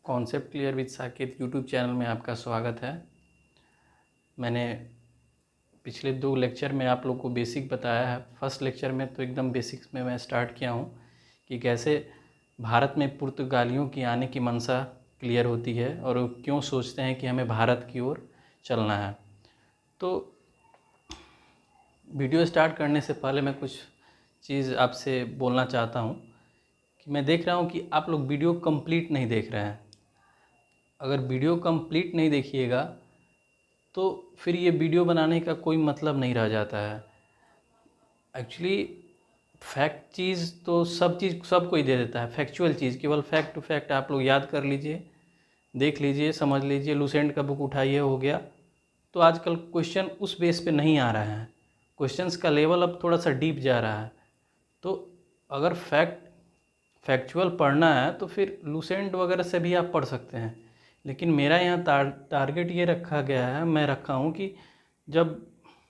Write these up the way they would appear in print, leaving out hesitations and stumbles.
Concept clear with Saket YouTube channel में आपका स्वागत है। मैंने पिछले 2 लेक्चर में आप लोग को बेसिक बताया है। फर्स्ट लेक्चर में तो एकदम बेसिक्स में मैं स्टार्ट किया हूँ कि कैसे भारत में पुर्तगालियों की आने की मंशा क्लियर होती है और वो क्यों सोचते हैं कि हमें भारत की ओर चलना है। तो वीडियो स्टार्ट करने से पहले मैं कुछ चीज़ आपसे बोलना चाहता हूँ कि मैं देख रहा हूँ कि आप लोग वीडियो कंप्लीट नहीं देख रहे हैं। अगर वीडियो कंप्लीट नहीं देखिएगा तो फिर ये वीडियो बनाने का कोई मतलब नहीं रह जाता है। एक्चुअली फैक्ट चीज़ तो सब चीज़ सब कोई दे देता है, फैक्चुअल चीज़ केवल फैक्ट टू फैक्ट आप लोग याद कर लीजिए, देख लीजिए, समझ लीजिए। लुसेंट का बुक उठाइए, हो गया। तो आजकल क्वेश्चन उस बेस पे नहीं आ रहा है, क्वेश्चंस का लेवल अब थोड़ा सा डीप जा रहा है। तो अगर फैक्चुअल पढ़ना है तो फिर लुसेंट वगैरह से भी आप पढ़ सकते हैं, लेकिन मेरा यहाँ टारगेट ये रखा गया है, मैं रखा हूँ कि जब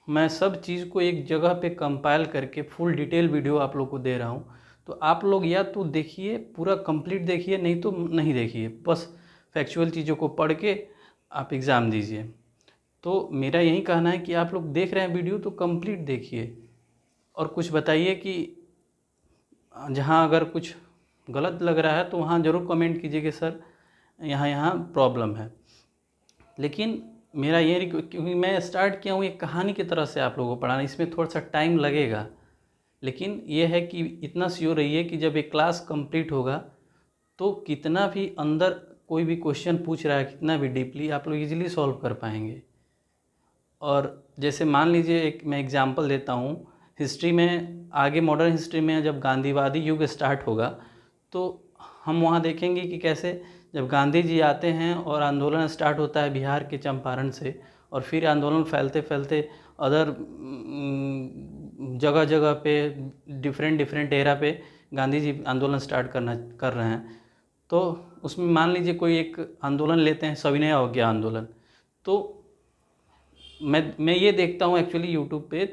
मैं सब चीज़ को एक जगह पे कंपाइल करके फुल डिटेल वीडियो आप लोग को दे रहा हूँ, तो आप लोग या तो देखिए, पूरा कंप्लीट देखिए, नहीं तो नहीं देखिए, बस फैक्चुअल चीज़ों को पढ़ के आप एग्ज़ाम दीजिए। तो मेरा यही कहना है कि आप लोग देख रहे हैं वीडियो तो कंप्लीट देखिए और कुछ बताइए कि जहाँ अगर कुछ गलत लग रहा है तो वहाँ ज़रूर कमेंट कीजिए कि सर यहाँ प्रॉब्लम है। लेकिन मेरा ये क्योंकि मैं स्टार्ट किया हूँ एक कहानी की तरह से आप लोगों को पढ़ाना, इसमें थोड़ा सा टाइम लगेगा, लेकिन ये है कि इतना श्योर रहिए कि जब एक क्लास कंप्लीट होगा तो कितना भी अंदर कोई भी क्वेश्चन पूछ रहा है, कितना भी डीपली, आप लोग इजीली सॉल्व कर पाएंगे। और जैसे मान लीजिए एक मैं एग्जांपल देता हूँ, हिस्ट्री में आगे मॉडर्न हिस्ट्री में जब गांधीवादी युग स्टार्ट होगा तो हम वहाँ देखेंगे कि कैसे जब गांधी जी आते हैं और आंदोलन स्टार्ट होता है बिहार के चंपारण से, और फिर आंदोलन फैलते फैलते अदर जगह जगह पे डिफरेंट एरा पे गांधी जी आंदोलन स्टार्ट कर रहे हैं। तो उसमें मान लीजिए कोई एक आंदोलन लेते हैं, सविनय अवज्ञा आंदोलन। तो मैं ये देखता हूँ एक्चुअली यूट्यूब पे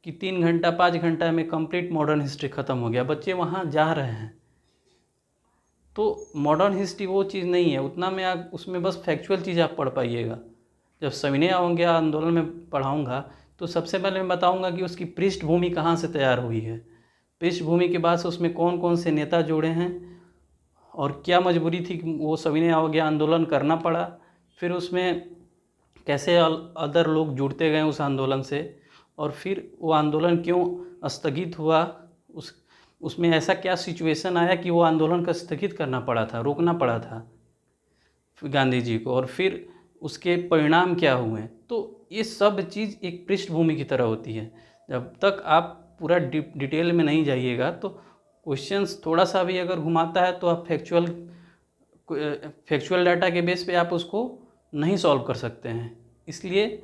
कि 3 घंटा 5 घंटा में कंप्लीट मॉडर्न हिस्ट्री ख़त्म हो गया, बच्चे वहाँ जा रहे हैं। तो मॉडर्न हिस्ट्री वो चीज़ नहीं है, उतना में आप उसमें बस फैक्चुअल चीज़ आप पढ़ पाइएगा। जब सविनय अवज्ञा आंदोलन में पढ़ाऊँगा तो सबसे पहले मैं बताऊँगा कि उसकी पृष्ठभूमि कहाँ से तैयार हुई है, पृष्ठभूमि के बाद से उसमें कौन कौन से नेता जुड़े हैं और क्या मजबूरी थी कि वो सविनय अवज्ञा आंदोलन करना पड़ा, फिर उसमें कैसे अदर लोग जुड़ते गए उस आंदोलन से, और फिर वो आंदोलन क्यों स्थगित हुआ, उसमें ऐसा क्या सिचुएशन आया कि वो आंदोलन का स्थगित करना पड़ा था, रोकना पड़ा था गांधी जी को, और फिर उसके परिणाम क्या हुए। तो ये सब चीज़ एक पृष्ठभूमि की तरह होती है। जब तक आप पूरा डिटेल में नहीं जाइएगा तो क्वेश्चंस थोड़ा सा भी अगर घुमाता है तो आप फैक्चुअल डाटा के बेस पे आप उसको नहीं सॉल्व कर सकते हैं। इसलिए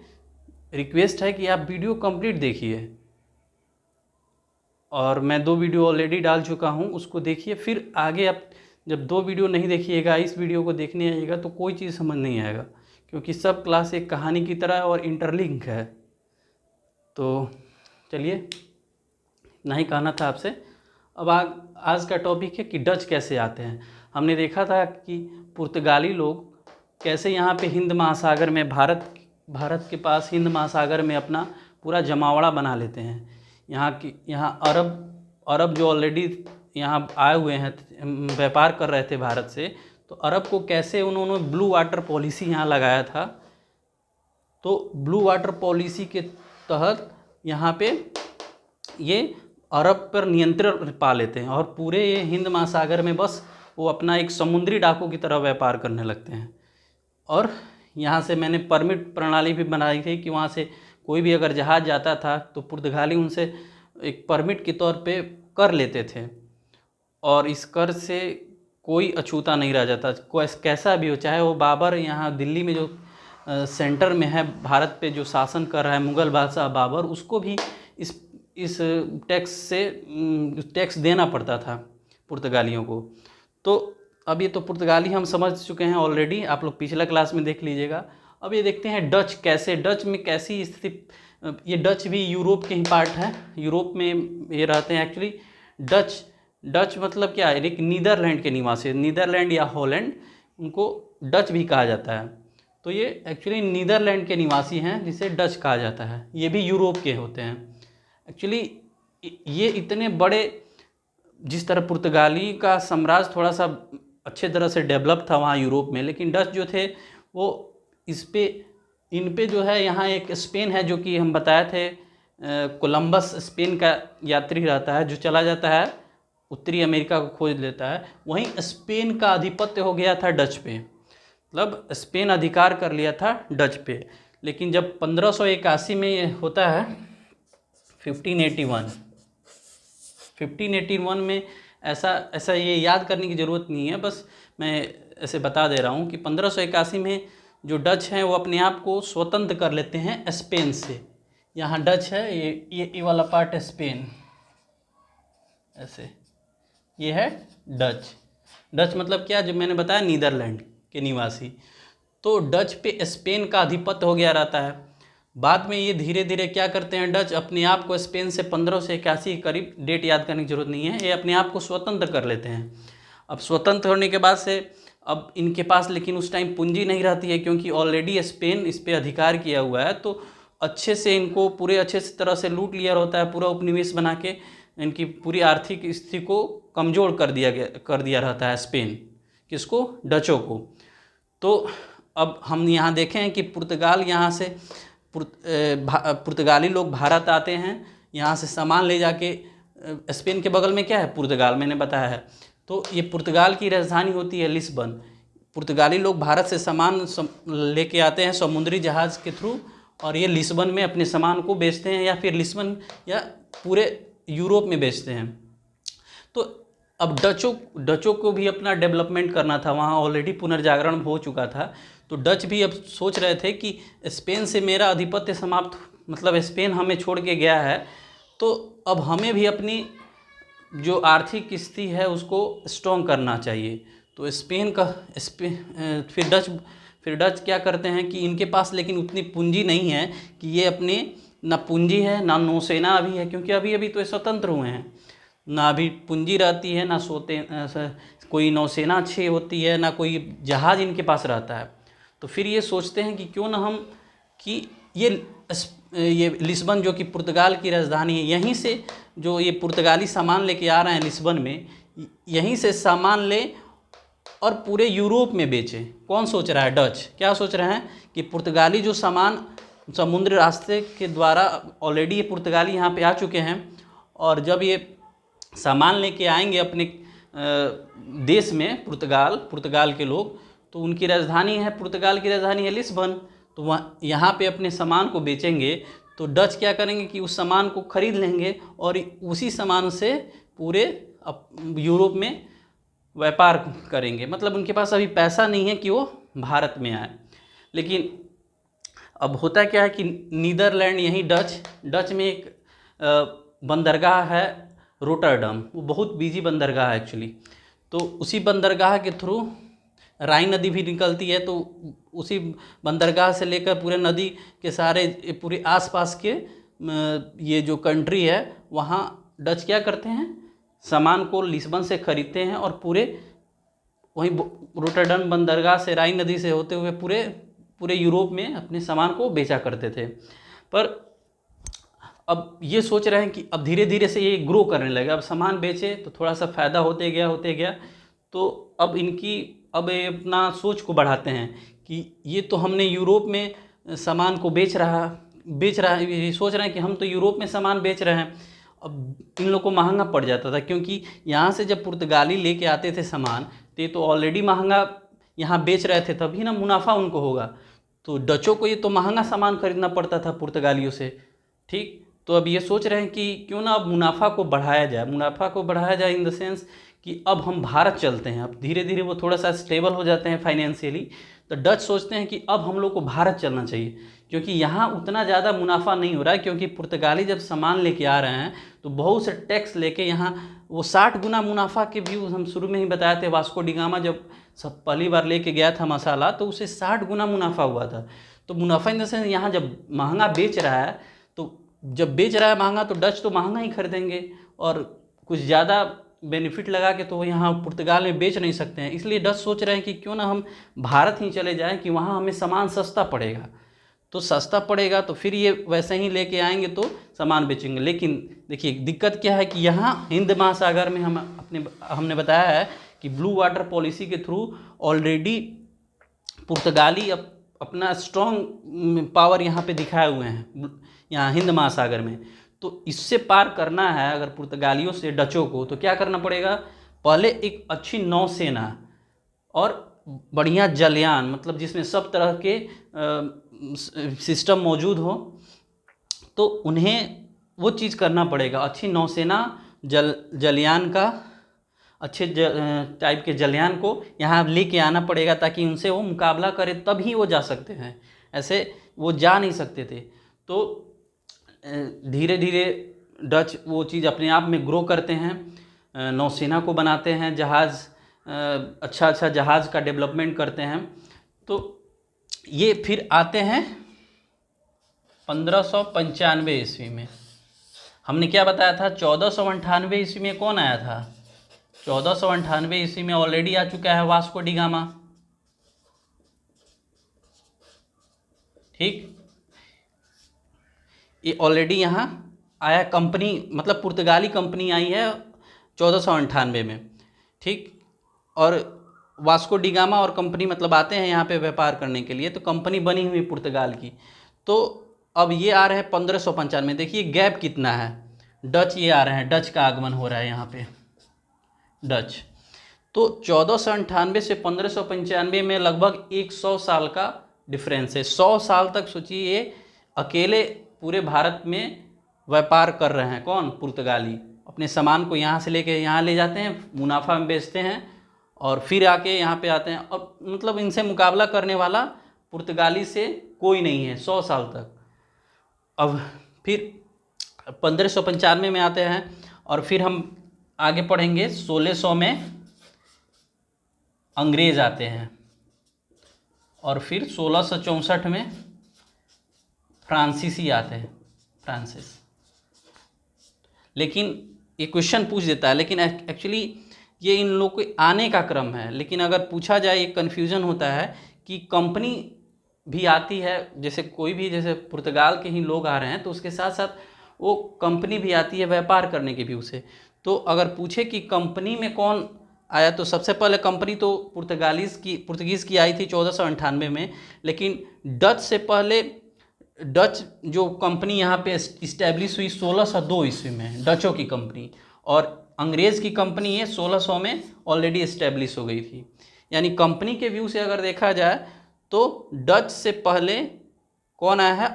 रिक्वेस्ट है कि आप वीडियो कंप्लीट देखिए, और मैं 2 वीडियो ऑलरेडी डाल चुका हूँ, उसको देखिए। फिर आगे आप जब 2 वीडियो नहीं देखिएगा, इस वीडियो को देखने आइएगा तो कोई चीज़ समझ नहीं आएगा, क्योंकि सब क्लास एक कहानी की तरह और इंटरलिंक है। तो चलिए, इतना ही कहना था आपसे। अब आज का टॉपिक है कि डच कैसे आते हैं। हमने देखा था कि पुर्तगाली लोग कैसे यहाँ पे हिंद महासागर में भारत के पास हिंद महासागर में अपना पूरा जमावड़ा बना लेते हैं। यहाँ अरब जो ऑलरेडी यहाँ आए हुए हैं, व्यापार कर रहे थे भारत से, तो अरब को कैसे उन्होंने ब्लू वाटर पॉलिसी यहाँ लगाया था। तो ब्लू वाटर पॉलिसी के तहत यहाँ पे ये अरब पर नियंत्रण पा लेते हैं और पूरे ये हिंद महासागर में बस वो अपना एक समुद्री डाकू की तरह व्यापार करने लगते हैं। और यहाँ से मैंने परमिट प्रणाली भी बनाई थी कि वहाँ से कोई भी अगर जहाज़ जाता था तो पुर्तगाली उनसे एक परमिट के तौर पे कर लेते थे, और इस कर से कोई अछूता नहीं रह जाता, कोई कैसा भी हो, चाहे वो बाबर यहाँ दिल्ली में जो सेंटर में है, भारत पे जो शासन कर रहा है मुग़ल बादशाह बाबर, उसको भी इस टैक्स देना पड़ता था पुर्तगालियों को। तो अब ये तो पुर्तगाली हम समझ चुके हैं ऑलरेडी, आप लोग पिछला क्लास में देख लीजिएगा। अब ये देखते हैं डच में कैसी स्थिति। ये डच भी यूरोप के ही पार्ट है, यूरोप में ये रहते हैं एक्चुअली। डच मतलब क्या है, एक नीदरलैंड के निवासी, नीदरलैंड या हॉलैंड, उनको डच भी कहा जाता है। तो ये एक्चुअली नीदरलैंड के निवासी हैं जिसे डच कहा जाता है। ये भी यूरोप के होते हैं। एक्चुअली ये इतने बड़े, जिस तरह पुर्तगाली का साम्राज्य थोड़ा सा अच्छे तरह से डेवलप था वहाँ यूरोप में, लेकिन डच जो थे वो इन पे जो है, यहाँ एक स्पेन है जो कि हम बताए थे, कोलंबस स्पेन का यात्री रहता है जो चला जाता है उत्तरी अमेरिका को खोज लेता है। वहीं स्पेन का आधिपत्य हो गया था डच पे, मतलब स्पेन अधिकार कर लिया था डच पे। लेकिन जब 1581 में ये होता है, 1581 में ऐसा ये याद करने की ज़रूरत नहीं है, बस मैं ऐसे बता दे रहा हूँ कि 1581 में जो डच हैं वो अपने आप को स्वतंत्र कर लेते हैं स्पेन से। यहाँ डच है, ये वाला पार्ट है स्पेन, ऐसे ये है डच। डच मतलब क्या, जब मैंने बताया नीदरलैंड के निवासी, तो डच पे स्पेन का आधिपत्य हो गया रहता है। बाद में ये धीरे धीरे क्या करते हैं, डच अपने आप को स्पेन से 1581 के करीब, डेट याद करने की जरूरत नहीं है, ये अपने आप को स्वतंत्र कर लेते हैं। अब स्वतंत्र होने के बाद से अब इनके पास लेकिन उस टाइम पूंजी नहीं रहती है, क्योंकि ऑलरेडी स्पेन इस पर अधिकार किया हुआ है। तो अच्छे से इनको पूरे अच्छे से तरह से लूट लिया होता है, पूरा उपनिवेश बना के इनकी पूरी आर्थिक स्थिति को कमज़ोर कर दिया रहता है स्पेन। किसको? डचों को। तो अब हम यहाँ देखें कि पुर्तगाल यहाँ से पुर्तगाली लोग भारत आते हैं, यहाँ से सामान ले जाके, स्पेन के बगल में क्या है, पुर्तगाल, मैंने बताया है। तो ये पुर्तगाल की राजधानी होती है लिस्बन। पुर्तगाली लोग भारत से सामान लेके आते हैं समुद्री जहाज़ के थ्रू, और ये लिस्बन में अपने सामान को बेचते हैं, या फिर लिस्बन या पूरे यूरोप में बेचते हैं। तो अब डचों को भी अपना डेवलपमेंट करना था, वहाँ ऑलरेडी पुनर्जागरण हो चुका था। तो डच भी अब सोच रहे थे कि स्पेन से मेरा आधिपत्य समाप्त, मतलब स्पेन हमें छोड़ के गया है, तो अब हमें भी अपनी जो आर्थिक स्थिति है उसको स्ट्रॉन्ग करना चाहिए। तो फिर डच क्या करते हैं कि इनके पास लेकिन उतनी पूंजी नहीं है कि ये अपने, ना पूंजी है ना नौसेना अभी है, क्योंकि अभी तो ये स्वतंत्र हुए हैं, ना अभी पूंजी रहती है, ना कोई नौसेना अच्छी होती है, ना कोई जहाज़ इनके पास रहता है। तो फिर ये सोचते हैं कि क्यों ना हम, कि ये लिस्बन जो कि पुर्तगाल की राजधानी है, यहीं से जो ये पुर्तगाली सामान लेके आ रहे हैं लिस्बन में, यहीं से सामान लें और पूरे यूरोप में बेचें। कौन सोच रहा है? डच। क्या सोच रहे हैं कि पुर्तगाली जो सामान समुद्र रास्ते के द्वारा, ऑलरेडी ये पुर्तगाली यहाँ पे आ चुके हैं, और जब ये सामान लेके आएंगे अपने देश में, पुर्तगाल के लोग, तो उनकी राजधानी है, पुर्तगाल की राजधानी है लिस्बन, तो वहाँ यहाँ पे अपने सामान को बेचेंगे। तो डच क्या करेंगे कि उस सामान को खरीद लेंगे और उसी सामान से पूरे यूरोप में व्यापार करेंगे। मतलब उनके पास अभी पैसा नहीं है कि वो भारत में आए। लेकिन अब होता क्या है कि नीदरलैंड, यही डच में एक बंदरगाह है रोटरडम, वो बहुत बिजी बंदरगाह है एक्चुअली। तो उसी बंदरगाह के थ्रू राइन नदी भी निकलती है, तो उसी बंदरगाह से लेकर पूरे नदी के सारे पूरे आसपास के ये जो कंट्री है, वहाँ डच क्या करते हैं, सामान को लिस्बन से खरीदते हैं और पूरे वहीं रोटरडम बंदरगाह से, राइन नदी से होते हुए पूरे यूरोप में अपने सामान को बेचा करते थे। पर अब ये सोच रहे हैं कि अब धीरे धीरे से ये ग्रो करने लगे, अब सामान बेचे तो थोड़ा सा फ़ायदा होते गया। तो अब ये अपना सोच को बढ़ाते हैं कि ये तो हमने यूरोप में सामान को बेच रहा है, ये सोच रहे हैं कि हम तो यूरोप में सामान बेच रहे हैं। अब इन लोग को महंगा पड़ जाता था, क्योंकि यहाँ से जब पुर्तगाली लेके आते थे सामान, तो ये तो ऑलरेडी महंगा यहाँ बेच रहे थे, तभी ना मुनाफा उनको होगा। तो डचों को ये तो महंगा सामान खरीदना पड़ता था पुर्तगालियों से, ठीक। तो अब ये सोच रहे हैं कि क्यों ना अब मुनाफा को बढ़ाया जाए इन द सेंस कि अब हम भारत चलते हैं। अब धीरे धीरे वो थोड़ा सा स्टेबल हो जाते हैं फाइनेंशियली, तो डच सोचते हैं कि अब हम लोग को भारत चलना चाहिए, क्योंकि यहाँ उतना ज़्यादा मुनाफा नहीं हो रहा है। क्योंकि पुर्तगाली जब सामान लेके आ रहे हैं तो बहुत से टैक्स लेके यहाँ वो 60 गुना मुनाफा के व्यू हम शुरू में ही बताए थे। वास्को डी गामा जब सब पहली बार लेके गया था मसाला, तो उसे 60 गुना मुनाफा हुआ था। तो मुनाफा इन द सेंस यहाँ जब महंगा बेच रहा है, तो जब बेच रहा है महंगा, तो डच तो महंगा ही खरीदेंगे और कुछ ज़्यादा बेनिफिट लगा के तो यहाँ पुर्तगाल में बेच नहीं सकते हैं, इसलिए डच सोच रहे हैं कि क्यों ना हम भारत ही चले जाएं कि वहाँ हमें सामान सस्ता पड़ेगा। तो सस्ता पड़ेगा तो फिर ये वैसे ही लेके आएंगे तो सामान बेचेंगे। लेकिन देखिए दिक्कत क्या है कि यहाँ हिंद महासागर में हमने बताया है कि ब्लू वाटर पॉलिसी के थ्रू ऑलरेडी पुर्तगाली अपना स्ट्रॉन्ग पावर यहाँ पे दिखाए हुए हैं यहाँ हिंद महासागर में। तो इससे पार करना है अगर पुर्तगालियों से डचों को, तो क्या करना पड़ेगा, पहले एक अच्छी नौसेना और बढ़िया जलयान, मतलब जिसमें सब तरह के सिस्टम मौजूद हो, तो उन्हें वो चीज़ करना पड़ेगा। अच्छी नौसेना, जलयान का अच्छे टाइप के जलयान को यहाँ लेके आना पड़ेगा ताकि उनसे वो मुकाबला करे, तभी वो जा सकते हैं, ऐसे वो जा नहीं सकते थे। तो धीरे धीरे डच वो चीज़ अपने आप में ग्रो करते हैं, नौसेना को बनाते हैं, जहाज़ अच्छा जहाज़ का डेवलपमेंट करते हैं। तो ये फिर आते हैं 1595 ईस्वी में। हमने क्या बताया था, 1498 ईस्वी में कौन आया था, 1498 ईस्वी में ऑलरेडी आ चुका है वास्को डी गामा। ठीक, ये ऑलरेडी यहाँ आया, कंपनी मतलब पुर्तगाली कंपनी आई है 1498 में। ठीक, और वास्को डी गामा और कंपनी मतलब आते हैं यहाँ पे व्यापार करने के लिए, तो कंपनी बनी हुई पुर्तगाल की। तो अब ये आ रहे हैं 1595 में, देखिए गैप कितना है, डच ये आ रहे हैं, डच का आगमन हो रहा है यहाँ पे, डच। तो 1498 से 1595 में लगभग 100 साल का डिफरेंस है। 100 साल तक सोचिए ये अकेले पूरे भारत में व्यापार कर रहे हैं, कौन, पुर्तगाली। अपने सामान को यहाँ से लेके यहाँ ले जाते हैं, मुनाफा में बेचते हैं और फिर आके यहाँ पे आते हैं, और मतलब इनसे मुकाबला करने वाला पुर्तगाली से कोई नहीं है 100 साल तक। अब फिर 1595 में आते हैं और फिर हम आगे पढ़ेंगे 1600 में अंग्रेज आते हैं और फिर 1664 में फ्रांसीसी आते हैं, फ्रांसिस। लेकिन ये क्वेश्चन पूछ देता है, लेकिन एक्चुअली ये इन लोग के आने का क्रम है। लेकिन अगर पूछा जाए, एक कन्फ्यूज़न होता है कि कंपनी भी आती है, जैसे कोई भी, जैसे पुर्तगाल के ही लोग आ रहे हैं तो उसके साथ साथ वो कंपनी भी आती है व्यापार करने के व्यू से। तो अगर पूछे कि कंपनी में कौन आया, तो सबसे पहले कंपनी तो पुर्तगीज़ की आई थी 1498 में। लेकिन डच से पहले, डच जो कंपनी यहाँ पे इस्टेब्लिश हुई 1602 ईस्वी में, डचों की कंपनी, और अंग्रेज़ की कंपनी ये 1600 में ऑलरेडी इस्टेब्लिश हो गई थी। यानी कंपनी के व्यू से अगर देखा जाए तो डच से पहले कौन आया है,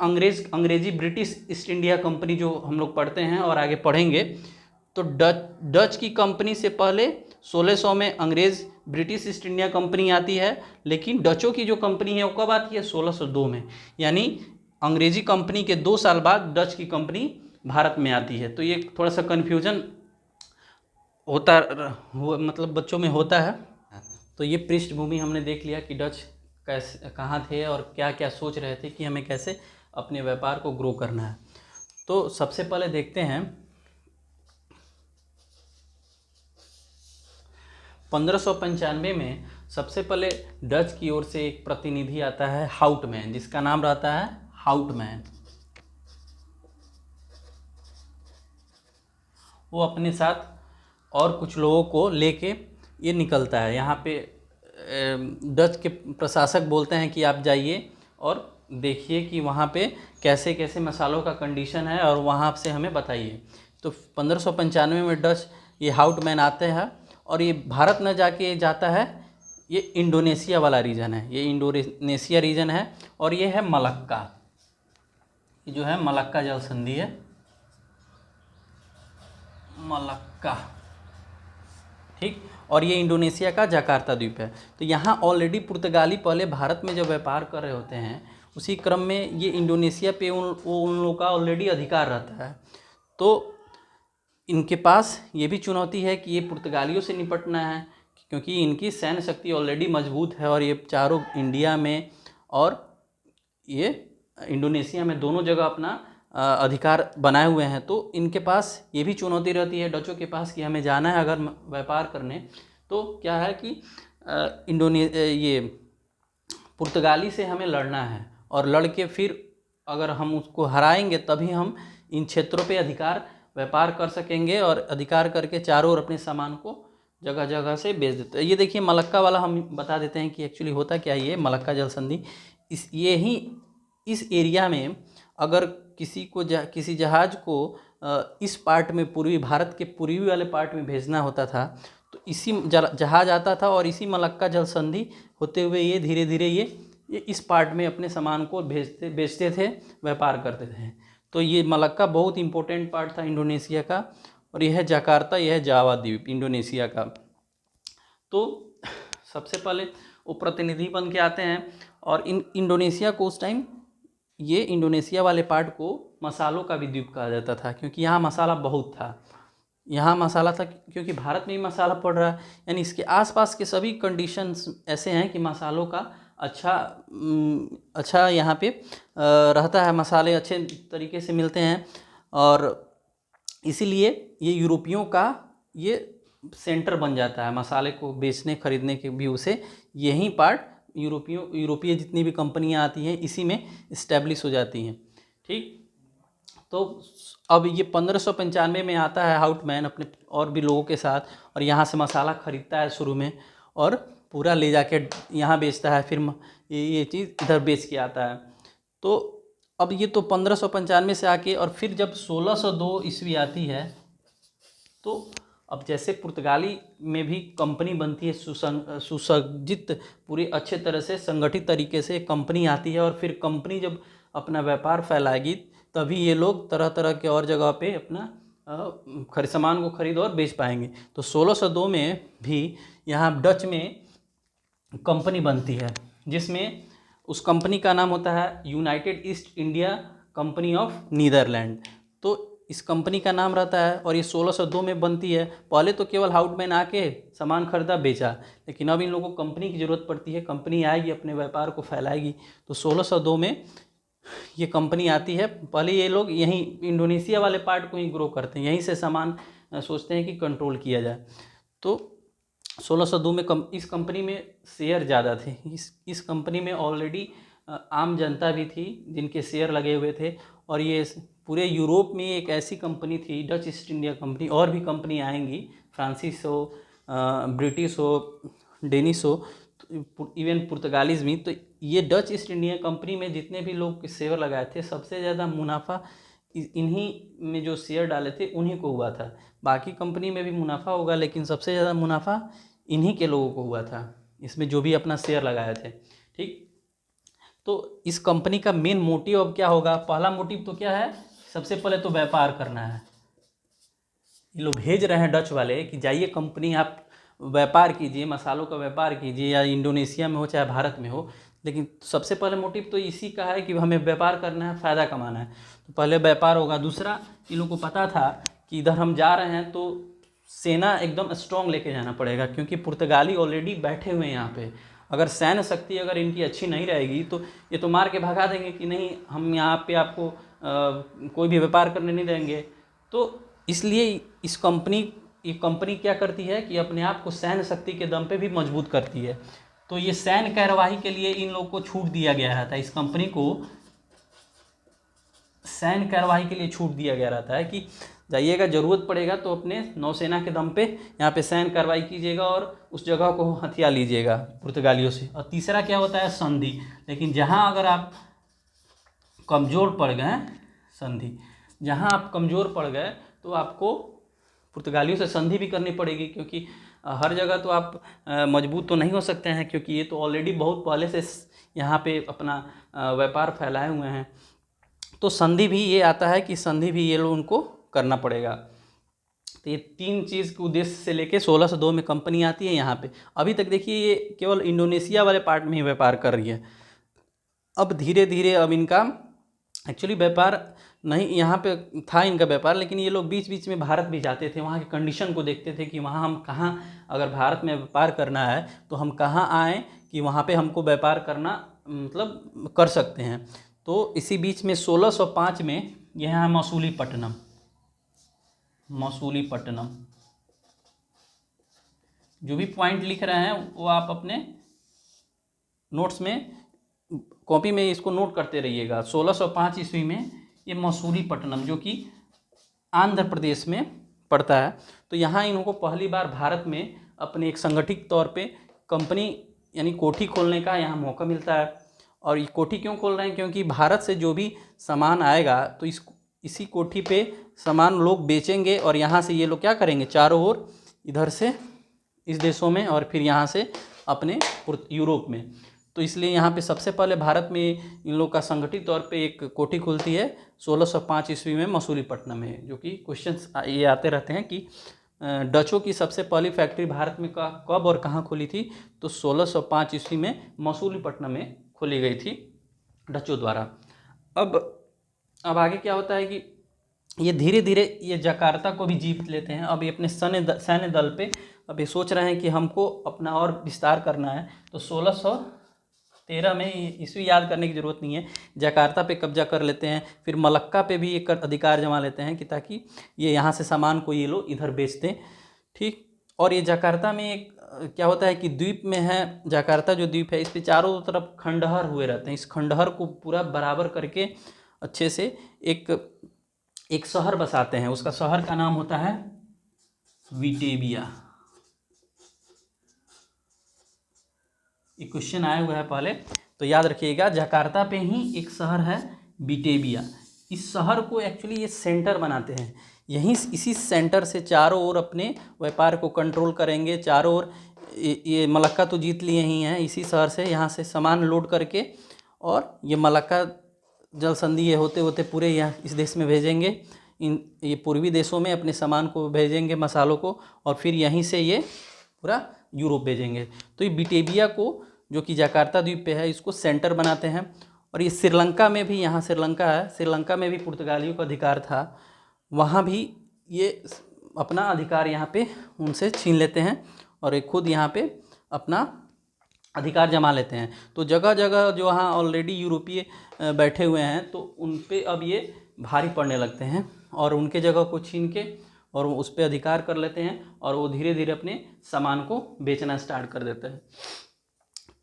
अंग्रेजी ब्रिटिश ईस्ट इंडिया कंपनी, जो हम लोग पढ़ते हैं और आगे पढ़ेंगे। तो डच की कंपनी से पहले 1600 में अंग्रेज़ ब्रिटिश ईस्ट इंडिया कंपनी आती है। लेकिन डचों की जो कंपनी है वो कब आती है, 1602 में। यानी अंग्रेजी कंपनी के 2 साल बाद डच की कंपनी भारत में आती है। तो ये थोड़ा सा कन्फ्यूजन होता मतलब बच्चों में होता है। तो ये पृष्ठभूमि हमने देख लिया कि डच कैसे, कहाँ थे और क्या क्या सोच रहे थे कि हमें कैसे अपने व्यापार को ग्रो करना है। तो सबसे पहले देखते हैं 1595 में सबसे पहले डच की ओर से एक प्रतिनिधि आता है, हाउटमैन, जिसका नाम रहता है हाउटमैन। वो अपने साथ और कुछ लोगों को लेके ये निकलता है। यहाँ पे डच के प्रशासक बोलते हैं कि आप जाइए और देखिए कि वहाँ पे कैसे कैसे मसालों का कंडीशन है और वहाँ से हमें बताइए। तो 1595 में डच ये हाउटमैन आते हैं और ये भारत न जाके जाता है, ये इंडोनेशिया वाला रीजन है, ये इंडोनेशिया रीजन है और ये है मलक्का, ये जो है मलक्का जल संधि है, मलक्का। ठीक, और ये इंडोनेशिया का जकार्ता द्वीप है। तो यहाँ ऑलरेडी पुर्तगाली पहले भारत में जब व्यापार कर रहे होते हैं, उसी क्रम में ये इंडोनेशिया पे उन लोगों का ऑलरेडी अधिकार रहता है। तो इनके पास ये भी चुनौती है कि ये पुर्तगालियों से निपटना है, क्योंकि इनकी सैन्य शक्ति ऑलरेडी मजबूत है और ये चारों इंडिया में और ये इंडोनेशिया में दोनों जगह अपना अधिकार बनाए हुए हैं। तो इनके पास ये भी चुनौती रहती है डचों के पास कि हमें जाना है अगर व्यापार करने, तो क्या है कि ये पुर्तगाली से हमें लड़ना है, और लड़ के फिर अगर हम उसको हराएंगे तभी हम इन क्षेत्रों पे अधिकार व्यापार कर सकेंगे, और अधिकार करके चारों ओर अपने सामान को जगह जगह से बेच देते हैं। ये देखिए मलक्का वाला हम बता देते हैं कि एक्चुअली होता क्या है। ये मलक्का जल संधि, इस एरिया में अगर किसी जहाज़ को इस पार्ट में, पूर्वी भारत के पूर्वी वाले पार्ट में भेजना होता था, तो इसी जहाज़ आता था और इसी मलक्का जल संधि होते हुए ये धीरे धीरे ये इस पार्ट में अपने सामान को बेचते थे, व्यापार करते थे। तो ये मलक्का बहुत इंपॉर्टेंट पार्ट था इंडोनेशिया का, और यह है जकार्ता, यह है जावा द्वीप इंडोनेशिया का। तो सबसे पहले वो प्रतिनिधि बन के आते हैं, और इंडोनेशिया को उस टाइम, ये इंडोनेशिया वाले पार्ट को मसालों का भी द्वीप कहा जाता था, क्योंकि यहाँ मसाला बहुत था। यहाँ मसाला था क्योंकि भारत में ही मसाला पड़ रहा है, यानी इसके आसपास के सभी कंडीशंस ऐसे हैं कि मसालों का अच्छा यहाँ पे रहता है, मसाले अच्छे तरीके से मिलते हैं, और इसीलिए ये यूरोपियों का ये सेंटर बन जाता है मसाले को बेचने खरीदने के व्यू से। यही पार्ट यूरोपीय जितनी भी कंपनियां आती हैं इसी में इस्टेब्लिश हो जाती हैं। ठीक, तो अब ये 1595 में आता है हाउटमैन अपने और भी लोगों के साथ, और यहाँ से मसाला खरीदता है शुरू में, और पूरा ले जाके यहाँ बेचता है, फिर ये चीज़ इधर बेच के आता है। तो अब ये तो 1595 से आके, और फिर जब 1602 ईस्वी आती है, तो अब जैसे पुर्तगाली में भी कंपनी बनती है, सुसज्जित पूरी अच्छे तरह से संगठित तरीके से कंपनी आती है, और फिर कंपनी जब अपना व्यापार फैलाएगी तभी ये लोग तरह तरह के और जगह पे अपना सामान को खरीद और बेच पाएंगे। तो 1602 में भी यहाँ डच में कंपनी बनती है, जिसमें उस कंपनी का नाम होता है United East India Company of Netherland. तो इस कंपनी का नाम रहता है, और ये 1602 में बनती है। पहले तो केवल हाउटमैन आके सामान खरीदा बेचा, लेकिन अब इन लोगों को कंपनी की ज़रूरत पड़ती है, कंपनी आएगी अपने व्यापार को फैलाएगी। तो 1602 में ये कंपनी आती है। पहले ये लोग यहीं इंडोनेशिया वाले पार्ट को ही ग्रो करते हैं, यहीं से सामान सोचते हैं कि कंट्रोल किया जाए। तो 1602 में इस कंपनी में शेयर ज़्यादा थे। इस कंपनी में ऑलरेडी आम जनता भी थी जिनके शेयर लगे हुए थे, और ये पूरे यूरोप में एक ऐसी कंपनी थी, डच ईस्ट इंडिया कंपनी। और भी कंपनी आएंगी, फ्रांसीस हो, ब्रिटिश हो, डेनिश हो, इवन पुर्तगालीज भी। तो ये डच ईस्ट इंडिया कंपनी में जितने भी लोग शेयर लगाए थे, सबसे ज़्यादा मुनाफा इन्हीं में जो शेयर डाले थे उन्हीं को हुआ था। बाकी कंपनी में भी मुनाफा होगा, लेकिन सबसे ज़्यादा मुनाफा इन्हीं के लोगों को हुआ था, इसमें जो भी अपना शेयर लगाए थे। ठीक, तो इस कंपनी का मेन मोटिव अब क्या होगा? पहला मोटिव तो क्या है? सबसे पहले तो व्यापार करना है। ये लोग भेज रहे हैं डच वाले कि जाइए कंपनी आप व्यापार कीजिए, मसालों का व्यापार कीजिए, या इंडोनेशिया में हो चाहे भारत में हो। लेकिन सबसे पहले मोटिव तो इसी का है कि हमें व्यापार करना है, फ़ायदा कमाना है। तो पहले व्यापार होगा। दूसरा, इन लोगों को पता था कि इधर हम जा रहे हैं तो सेना एकदम स्ट्रॉन्ग लेके जाना पड़ेगा, क्योंकि पुर्तगाली ऑलरेडी बैठे हुए हैं यहाँ पे। अगर सैन्य शक्ति अगर इनकी अच्छी नहीं रहेगी तो ये तो मार के भगा देंगे कि नहीं, हम यहाँ पे आपको कोई भी व्यापार करने नहीं देंगे। तो इसलिए ये कंपनी क्या करती है कि अपने आप को सैन्य शक्ति के दम पे भी मजबूत करती है। तो ये सैन्य कार्यवाही के लिए इन लोगों को छूट दिया गया रहता है। इस कंपनी को सैन्य कार्यवाही के लिए छूट दिया गया रहता है कि जाइएगा, ज़रूरत पड़ेगा तो अपने नौसेना के दम पे यहाँ पे सैन्य कार्रवाई कीजिएगा और उस जगह को हथिया लीजिएगा पुर्तगालियों से। और तीसरा क्या होता है? संधि। लेकिन जहाँ अगर आप कमज़ोर पड़ गए, संधि, जहाँ आप कमज़ोर पड़ गए तो आपको पुर्तगालियों से संधि भी करनी पड़ेगी, क्योंकि हर जगह तो आप मजबूत तो नहीं हो सकते हैं, क्योंकि ये तो ऑलरेडी बहुत पहले से यहाँ पे अपना व्यापार फैलाए हुए हैं। तो संधि भी ये आता है कि संधि भी ये लोग उनको करना पड़ेगा। तो ये तीन चीज़ के उद्देश्य से लेके 1602 में कंपनी आती है यहाँ पे। अभी तक देखिए ये केवल इंडोनेशिया वाले पार्ट में ही व्यापार कर रही है। अब धीरे धीरे अब इनका एक्चुअली व्यापार नहीं, यहाँ पे था इनका व्यापार, लेकिन ये लोग बीच बीच में भारत भी जाते थे, वहाँ की कंडीशन को देखते थे कि वहाँ हम कहाँ, अगर भारत में व्यापार करना है तो हम कहाँ आएँ कि वहाँ पे हमको व्यापार करना मतलब कर सकते हैं। तो इसी बीच में 1605 में यह है मसूलीपट्टनम। मसूलीपट्टनम। जो भी पॉइंट लिख रहे हैं वो आप अपने नोट्स में, कॉपी में इसको नोट करते रहिएगा। 1605 ईस्वी में ये मसूलीपट्टनम, जो कि आंध्र प्रदेश में पड़ता है, तो यहाँ इनको पहली बार भारत में अपने एक संगठित तौर पे कंपनी यानी कोठी खोलने का यहाँ मौका मिलता है। और ये कोठी क्यों खोल रहे हैं? क्योंकि भारत से जो भी सामान आएगा तो इसी कोठी पे सामान लोग बेचेंगे, और यहाँ से ये लोग क्या करेंगे, चारों ओर इधर से इस देशों में और फिर यहाँ से अपने यूरोप में। तो इसलिए यहाँ पे सबसे पहले भारत में इन लोग का संगठित तौर पे एक कोठी खुलती है 1605 ईस्वी में मसूलीपट्टनम में। जो कि क्वेश्चंस ये आते रहते हैं कि डचों की सबसे पहली फैक्ट्री भारत में कब और कहाँ खुली थी? तो 1605 ईस्वी में मसूलीपट्टनम में खोली गई थी डचों द्वारा। अब आगे क्या होता है कि ये धीरे धीरे ये जकार्ता को भी जीत लेते हैं। अब ये अपने सैन्य दल पे अब ये सोच रहे हैं कि हमको अपना और विस्तार करना है। तो 1613 में, ईस्वी याद करने की ज़रूरत नहीं है, जकार्ता पे कब्जा कर लेते हैं। फिर मलक्का पे भी एक अधिकार जमा लेते हैं कि ताकि ये यहाँ से सामान को ये लोग इधर बेच दें। ठीक। और ये जकार्ता में एक क्या होता है कि द्वीप में है, जकार्ता जो द्वीप है इस पे चारों तरफ खंडहर हुए रहते हैं। इस खंडहर को पूरा बराबर करके अच्छे से एक शहर बसाते हैं। उसका शहर का नाम होता है विटेबिया। ये क्वेश्चन आया हुआ है पहले, तो याद रखिएगा। जकार्ता पे ही एक शहर है विटेबिया। इस शहर को एक्चुअली ये सेंटर बनाते हैं। यहीं इसी सेंटर से चारों ओर अपने व्यापार को कंट्रोल करेंगे। चारों ओर ये मलक्का तो जीत लिए ही हैं, इसी शहर से यहाँ से सामान लोड करके, और ये मलक्का जल संधि ये होते होते पूरे यहाँ इस देश में भेजेंगे। ये पूर्वी देशों में अपने सामान को भेजेंगे, मसालों को, और फिर यहीं से ये पूरा यूरोप भेजेंगे। तो ये बिटेबिया को, जो कि जकार्ता द्वीप पे है, इसको सेंटर बनाते हैं। और ये श्रीलंका में भी, यहाँ श्रीलंका है, श्रीलंका में भी पुर्तगालियों का अधिकार था। वहाँ भी ये अपना अधिकार यहाँ पे उनसे छीन लेते हैं और एक खुद यहाँ पे अपना अधिकार जमा लेते हैं। तो जगह जगह जो वहाँ ऑलरेडी यूरोपीय बैठे हुए हैं, तो उन पे अब ये भारी पड़ने लगते हैं और उनके जगह को छीन के और उस पर अधिकार कर लेते हैं, और वो धीरे धीरे अपने सामान को बेचना स्टार्ट कर देते हैं।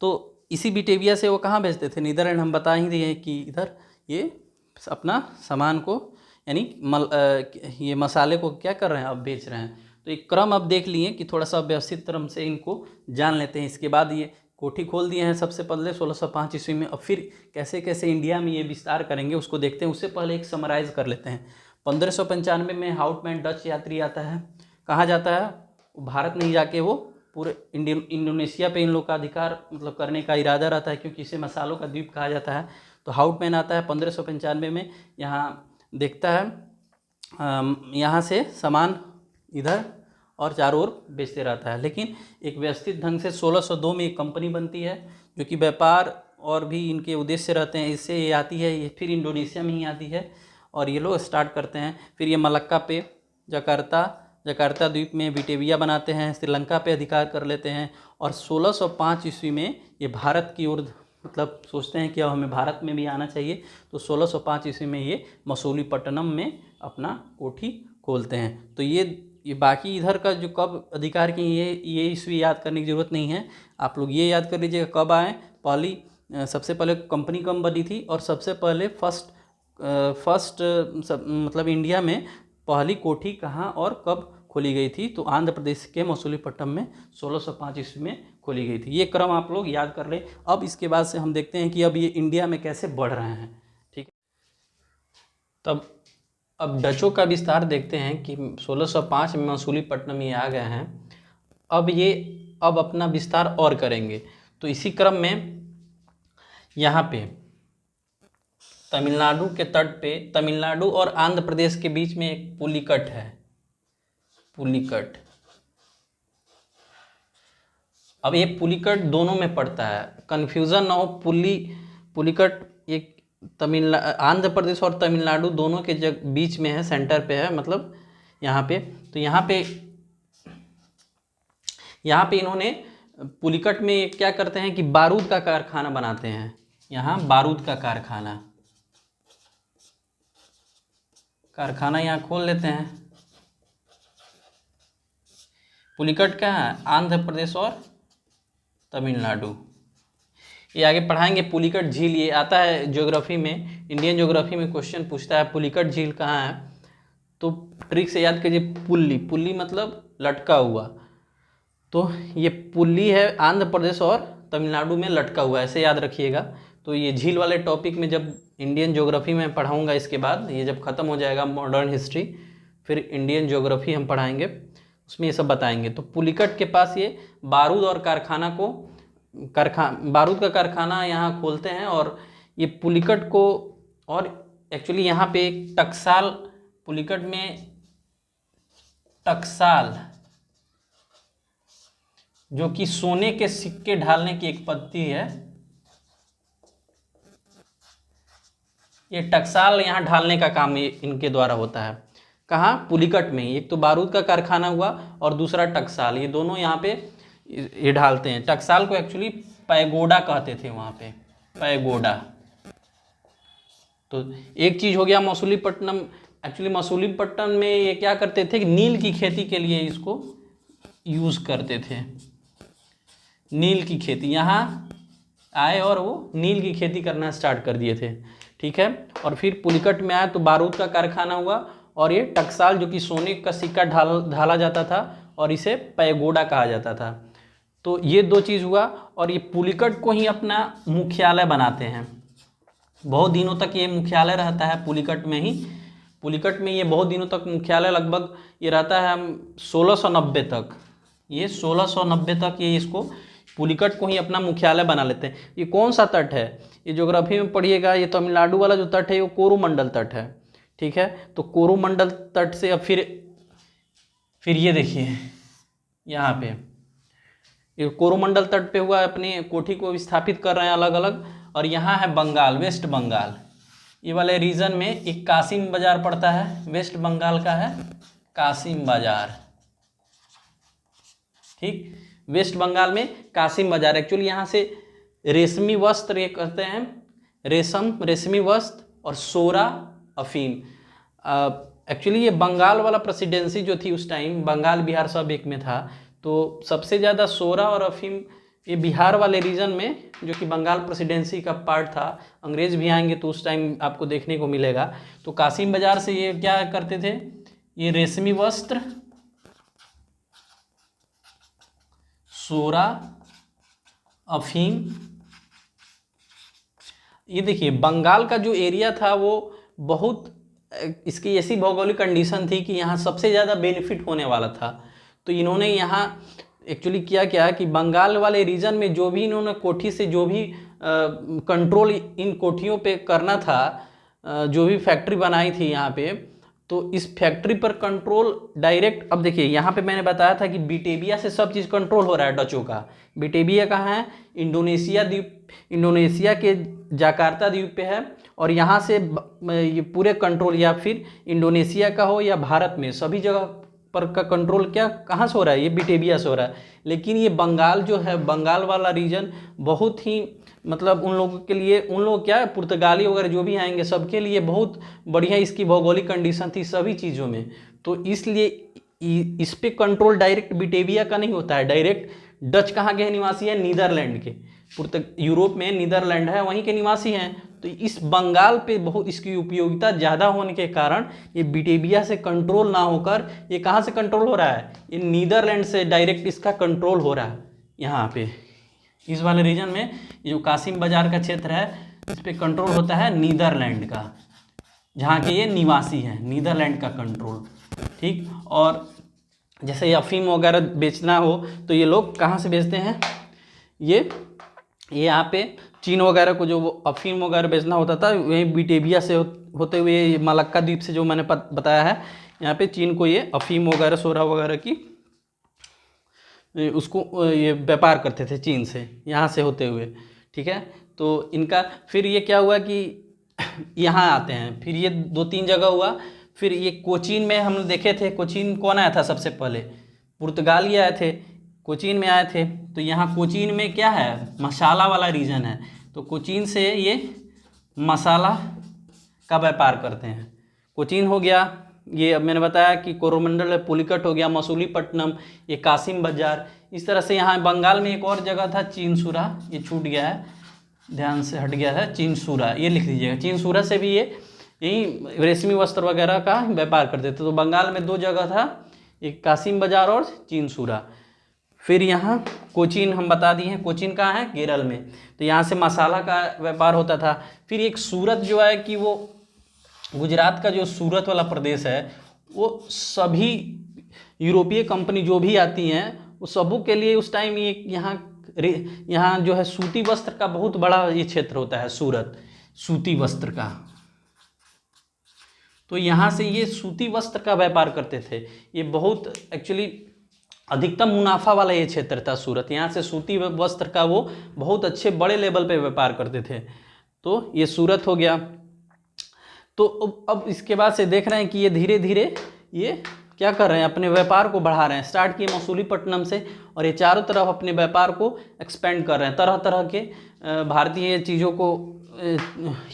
तो इसी बिटेविया से वो कहाँ बेचते थे? नीदरलैंड। हम बता ही दिए कि इधर ये अपना सामान को यानी ये मसाले को क्या कर रहे हैं, अब बेच रहे हैं। तो एक क्रम अब देख लिए कि थोड़ा सा व्यवस्थित क्रम से इनको जान लेते हैं। इसके बाद ये कोठी खोल दिए हैं सबसे पहले 1605 ईस्वी में। अब फिर कैसे कैसे इंडिया में ये विस्तार करेंगे उसको देखते हैं। उससे पहले एक समराइज़ कर लेते हैं। 1595 में हाउटमैन डच यात्री आता है। कहाँ जाता है? भारत नहीं जाके वो पूरे इंडोनेशिया पे इन लोग का अधिकार मतलब करने का इरादा रहता है, क्योंकि इसे मसालों का द्वीप कहा जाता है। तो हाउटमैन आता है 1595 में, यहाँ देखता है, यहाँ से सामान इधर और चारों ओर बेचते रहता है। लेकिन एक व्यवस्थित ढंग से 1602 में एक कंपनी बनती है जो कि व्यापार और भी इनके उद्देश्य रहते हैं। इससे ये आती है, ये फिर इंडोनेशिया में ही आती है और ये लोग स्टार्ट करते हैं। फिर ये मलक्का पे जकार्ता द्वीप में बिटेविया बनाते हैं, श्रीलंका पे अधिकार कर लेते हैं, और 1605 ईस्वी में ये भारत की ओर मतलब सोचते हैं कि अब हमें भारत में भी आना चाहिए। तो 1605 ईस्वी में ये मसूलीपट्टनम में अपना कोठी खोलते हैं। तो ये बाकी इधर का जो कब अधिकार की ये ईस्वी याद करने की ज़रूरत नहीं है। आप लोग ये याद कर लीजिएगा कब आए। सबसे पहले कंपनी कब बनी थी, और सबसे पहले फर्स्ट मतलब इंडिया में पहली कोठी कहाँ और कब खोली गई थी। तो आंध्र प्रदेश के मसूलीपट्टनम में 1605 ईस्वी में खोली गई थी। ये क्रम आप लोग याद कर लें। अब इसके बाद से हम देखते हैं कि अब ये इंडिया में कैसे बढ़ रहे हैं। ठीक है, तब अब डचों का विस्तार देखते हैं कि 1605 में मसूलीपट्टनम ये आ गए हैं। अब अपना विस्तार और करेंगे। तो इसी क्रम में यहाँ पे तमिलनाडु के तट पे, तमिलनाडु और आंध्र प्रदेश के बीच में एक पुलिकट है, पुलिकट। अब ये पुलिकट दोनों में पड़ता है, कन्फ्यूज़न ना हो। पुलिकट एक आंध्र प्रदेश और तमिलनाडु दोनों के बीच में है, सेंटर पे है मतलब यहाँ पे। तो यहाँ पे इन्होंने पुलिकट में क्या करते हैं कि बारूद का कारखाना बनाते हैं। यहाँ बारूद का कारखाना, कारखाना यहाँ खोल लेते हैं। पुलिकट कहाँ है? आंध्र प्रदेश और तमिलनाडु। ये आगे पढ़ाएंगे। पुलिकट झील ये आता है ज्योग्राफी में, इंडियन ज्योग्राफी में क्वेश्चन पूछता है पुलिकट झील कहाँ है। तो ट्रिक से याद कीजिए, पुल्ली, पुल्ली मतलब लटका हुआ, तो ये पुल्ली है आंध्र प्रदेश और तमिलनाडु में लटका हुआ है, ऐसे याद रखिएगा। तो ये झील वाले टॉपिक में जब इंडियन ज्योग्राफी में पढ़ाऊँगा, इसके बाद ये जब ख़त्म हो जाएगा मॉडर्न हिस्ट्री, फिर इंडियन ज्योग्राफी हम पढ़ाएंगे, उसमें ये सब बताएंगे। तो पुलिकट के पास ये बारूद और कारखाना को बारूद का कारखाना यहाँ खोलते हैं, और ये पुलिकट को, और एक्चुअली यहाँ पे टकसाल, पुलिकट में टकसाल जो कि सोने के सिक्के ढालने की एक पद्धति है, ये टकसाल यहाँ ढालने का काम इनके द्वारा होता है। कहाँ? पुलिकट में। एक तो बारूद का कारखाना हुआ और दूसरा टकसाल, ये दोनों यहाँ पे ये ढालते हैं। टकसाल को एक्चुअली पैगोडा कहते थे वहाँ पे, पैगोडा। तो एक चीज़ हो गया मसूलीपट्टनम। एक्चुअली मसूलीपट्टनम में ये क्या करते थे कि नील की खेती के लिए इसको यूज़ करते थे। नील की खेती, यहाँ आए और वो नील की खेती करना स्टार्ट कर दिए थे, ठीक है। और फिर पुलिकट में आया तो बारूद का कारखाना हुआ, और ये टकसाल जो कि सोने का सिक्का ढाला जाता था, और इसे पैगोडा कहा जाता था। तो ये दो चीज़ हुआ, और ये पुलिकट को ही अपना मुख्यालय बनाते हैं। बहुत दिनों तक ये मुख्यालय रहता है पुलिकट में ही। पुलिकट में ये बहुत दिनों तक मुख्यालय, लगभग ये रहता है 1690 तक। ये 1690 तक ये इसको पुलिकट को ही अपना मुख्यालय बना लेते हैं। ये कौन सा तट है? ये ज्योग्राफी में पढ़िएगा, ये तमिलनाडु वाला जो तट है वो कोरोमंडल तट है, ठीक है। तो कोरोमंडल तट से अब फिर ये देखिए यहाँ पे ये कोरोमंडल तट पे हुआ, अपनी कोठी को स्थापित कर रहे हैं अलग अलग। और यहाँ है बंगाल, वेस्ट बंगाल, ये वाले रीजन में एक कासिम बाजार पड़ता है, वेस्ट बंगाल का है कासिम बाजार, ठीक। वेस्ट बंगाल में कासिम बाजार। एक्चुअली यहाँ से रेशमी वस्त्र ये कहते हैं, रेशमी वस्त्र और सोरा अफीम। एक्चुअली ये बंगाल वाला प्रेसिडेंसी जो थी उस टाइम, बंगाल बिहार सब एक में था, तो सबसे ज़्यादा सोरा और अफीम ये बिहार वाले रीजन में, जो कि बंगाल प्रेसिडेंसी का पार्ट था। अंग्रेज भी आएंगे तो उस टाइम आपको देखने को मिलेगा। तो कासिम बाजार से ये क्या करते थे, ये रेशमी वस्त्र, सोरा, अफीम। ये देखिए बंगाल का जो एरिया था वो बहुत, इसकी ऐसी भौगोलिक कंडीशन थी कि यहाँ सबसे ज़्यादा बेनिफिट होने वाला था। तो इन्होंने यहाँ एक्चुअली क्या कि बंगाल वाले रीजन में जो भी इन्होंने कोठी से जो भी कंट्रोल इन कोठियों पे करना था, जो भी फैक्ट्री बनाई थी यहाँ पे, तो इस फैक्ट्री पर कंट्रोल डायरेक्ट। अब देखिए यहाँ पे मैंने बताया था कि बिटेबिया से सब चीज़ कंट्रोल हो रहा है डचों का। बिटेबिया कहाँ है? इंडोनेशिया द्वीप, इंडोनेशिया के जकार्ता द्वीप पे है। और यहाँ से ये पूरे कंट्रोल, या फिर इंडोनेशिया का हो या भारत में, सभी जगह पर का कंट्रोल क्या कहाँ से हो रहा है? ये बिटेबिया से हो रहा है। लेकिन ये बंगाल जो है, बंगाल वाला रीजन बहुत ही, मतलब उन लोगों के लिए, उन लोग क्या पुर्तगाली वगैरह जो भी आएंगे सबके लिए बहुत बढ़िया इसकी भौगोलिक कंडीशन थी सभी चीज़ों में। तो इसलिए इस पे कंट्रोल डायरेक्ट बिटेविया का नहीं होता है, डायरेक्ट डच कहाँ के निवासी है? नीदरलैंड के। यूरोप में नीदरलैंड है, वहीं के निवासी हैं। तो इस बंगाल पे बहुत इसकी उपयोगिता ज़्यादा होने के कारण ये बिटेविया से कंट्रोल ना होकर ये कहाँ से कंट्रोल हो रहा है? ये नीदरलैंड से डायरेक्ट इसका कंट्रोल हो रहा है। यहाँ पे इस वाले रीजन में ये जो कासिम बाजार का क्षेत्र है, इस पर कंट्रोल होता है नीदरलैंड का, जहाँ के ये निवासी हैं, नीदरलैंड का कंट्रोल, ठीक। और जैसे अफीम वगैरह बेचना हो तो ये लोग कहाँ से बेचते हैं? ये यहाँ पे चीन वगैरह को जो अफीम वगैरह बेचना होता था, वहीं बिटेविया से होते हुए मलक्का द्वीप से, जो मैंने बताया है, यहाँ पे चीन को ये अफीम वगैरह, सोरा वगैरह की उसको ये व्यापार करते थे चीन से, यहाँ से होते हुए, ठीक है। तो इनका फिर ये क्या हुआ कि यहाँ आते हैं, फिर ये 2-3 जगह हुआ। फिर ये कोचीन में हम देखे थे, कोचीन कौन आया था सबसे पहले? पुर्तगाली आए थे, कोचीन में आए थे। तो यहाँ कोचीन में क्या है? मसाला वाला रीजन है। तो कोचीन से ये मसाला का व्यापार करते हैं। कोचीन हो गया, ये अब मैंने बताया कि कोरोमंडल, पुलिकट हो गया, मसूलीपट्टनम, ये कासिम बाजार। इस तरह से यहाँ बंगाल में एक और जगह था चीनसूरा, ये छूट गया है, ध्यान से हट गया है, चीनसूरा ये लिख लीजिएगा। चीनसूरा से भी ये यही रेशमी वस्त्र वगैरह का व्यापार करते थे। तो बंगाल में दो जगह था, एक कासिम बाजार और चीनसूरा। फिर यहाँ कोचीन हम बता दिए हैं, कोचीन कहाँ है, केरल में, तो यहाँ से मसाला का व्यापार होता था। फिर एक सूरत जो है कि वो गुजरात का जो सूरत वाला प्रदेश है, वो सभी यूरोपीय कंपनी जो भी आती हैं वो सबों के लिए उस टाइम ये यहाँ जो है सूती वस्त्र का बहुत बड़ा ये क्षेत्र होता है, सूरत सूती वस्त्र का। तो यहाँ से ये सूती वस्त्र का व्यापार करते थे। ये बहुत एक्चुअली अधिकतम मुनाफा वाला ये क्षेत्र था सूरत। यहाँ से सूती वस्त्र का वो बहुत अच्छे बड़े लेवल पे व्यापार करते थे। तो ये सूरत हो गया। तो अब इसके बाद से देख रहे हैं कि ये धीरे धीरे ये क्या कर रहे हैं, अपने व्यापार को बढ़ा रहे हैं। स्टार्ट किए मसूलीपट्टनम से और ये चारों तरफ अपने व्यापार को एक्सपेंड कर रहे हैं। तरह तरह के भारतीय चीज़ों को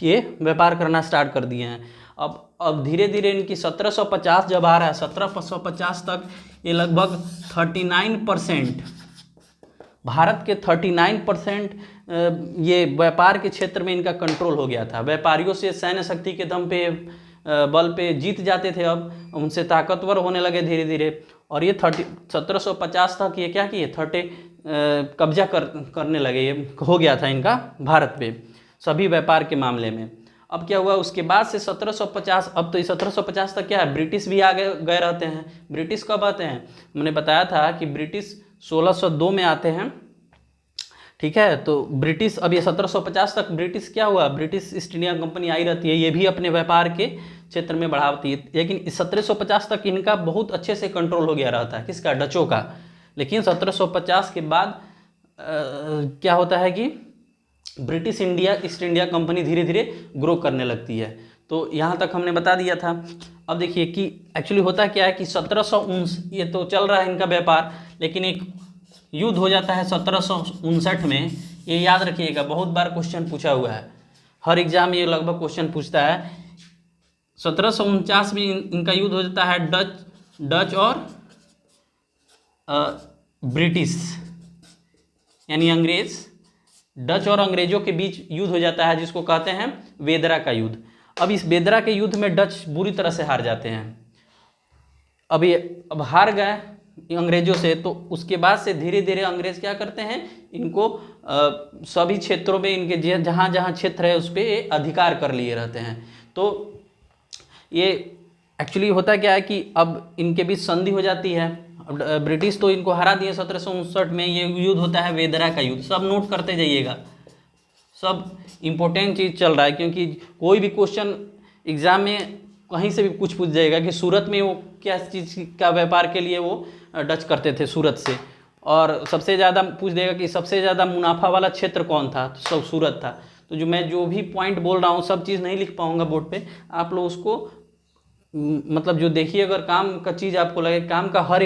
ये व्यापार करना स्टार्ट कर दिए हैं। अब धीरे धीरे इनकी 1750 जब आ रहा है, 1750 तक ये लगभग 39%, भारत के 39% ये व्यापार के क्षेत्र में इनका कंट्रोल हो गया था। व्यापारियों से सैन्य शक्ति के दम पे बल पे जीत जाते थे, अब उनसे ताकतवर होने लगे धीरे धीरे। और ये 1750 तक ये क्या किए, कब्जा करने लगे, ये हो गया था इनका भारत पे सभी व्यापार के मामले में। अब क्या हुआ उसके बाद से 1750, अब तो 1750 तक क्या है, ब्रिटिश भी आगे गए रहते हैं। ब्रिटिश कब आते हैं, मैंने बताया था कि ब्रिटिश 1602 में आते हैं, ठीक है। तो ब्रिटिश अब ये 1750 तक ब्रिटिश क्या हुआ, ब्रिटिश ईस्ट इंडिया कंपनी आई रहती है, ये भी अपने व्यापार के क्षेत्र में बढ़ाती है। लेकिन 1750 तक इनका बहुत अच्छे से कंट्रोल हो गया रहता है, किसका, डचों का। लेकिन 1750 के बाद क्या होता है कि ब्रिटिश ईस्ट इंडिया कंपनी धीरे धीरे ग्रो करने लगती है। तो यहाँ तक हमने बता दिया था। अब देखिए कि एक्चुअली होता क्या है कि 1759 ये तो चल रहा है इनका व्यापार, लेकिन एक युद्ध हो जाता है 1759 में। ये याद रखिएगा, बहुत बार क्वेश्चन पूछा हुआ है, हर एग्जाम में ये लगभग क्वेश्चन पूछता है। 1749 में इनका युद्ध हो जाता है डच और ब्रिटिश यानी अंग्रेज, डच और अंग्रेजों के बीच युद्ध हो जाता है, जिसको कहते हैं वेदरा का युद्ध। अब इस वेदरा के युद्ध में डच बुरी तरह से हार जाते हैं। अब हार गए अंग्रेजों से, तो उसके बाद से धीरे धीरे अंग्रेज क्या करते हैं, इनको सभी क्षेत्रों में इनके जहाँ जहाँ क्षेत्र है उस पर अधिकार कर लिए रहते हैं। तो ये एक्चुअली होता क्या है कि अब इनके बीच संधि हो जाती है। अब ब्रिटिश तो इनको हरा दिए 1759 में, ये युद्ध होता है वेदरा का युद्ध। सब नोट करते जाइएगा, सब इम्पोर्टेंट चीज़ चल रहा है, क्योंकि कोई भी क्वेश्चन एग्जाम में कहीं से भी कुछ पूछ जाएगा कि सूरत में वो क्या चीज़ का व्यापार के लिए वो डच करते थे सूरत से, और सबसे ज़्यादा पूछ देगा कि सबसे ज़्यादा मुनाफा वाला क्षेत्र कौन था, तो सब सूरत था। तो मैं जो भी पॉइंट बोल रहा हूँ सब चीज़ नहीं लिख पाऊँगा बोर्ड पे, आप लोग उसको मतलब जो देखिए, अगर काम का चीज़ आपको लगे, काम का हर